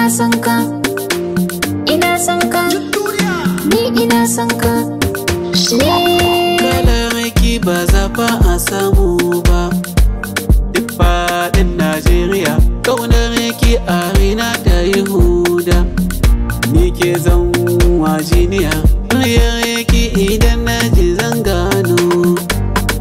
son ka, ina son ka, ni ina son ka. Kalar ki ba za fa a samu ba, duk faɗin Najeriya ƙaunar ki a raina ta yi huda. Ni ke zan wajiniya, muryar ki idan na ji zan gano,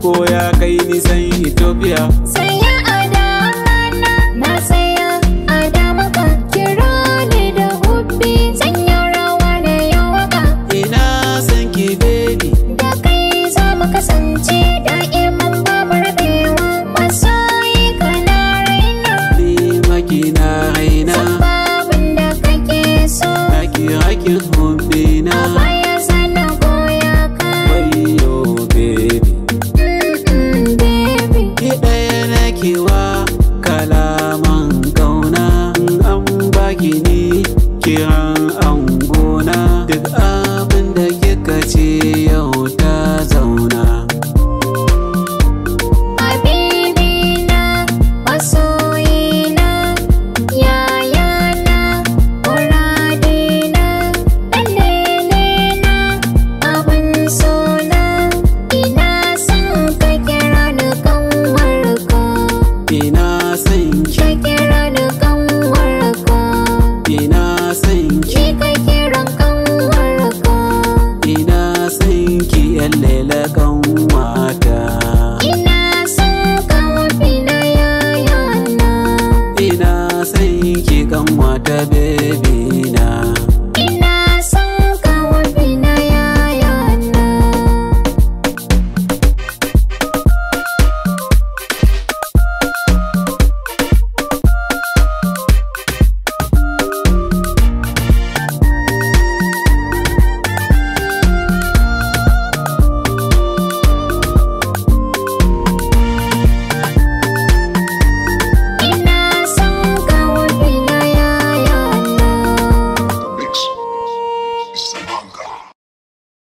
ko ya kai nisan Ethiopia. Saya a damana, na saya a damaka, kira ni da hubbi, sanya rawa da yawaka. Ina son ki baby, Da kai za mu kasance da'iman babu rabewa, masoyi ka na raina. ni maki na raina, San babin da kake so, na kira ki hobbina.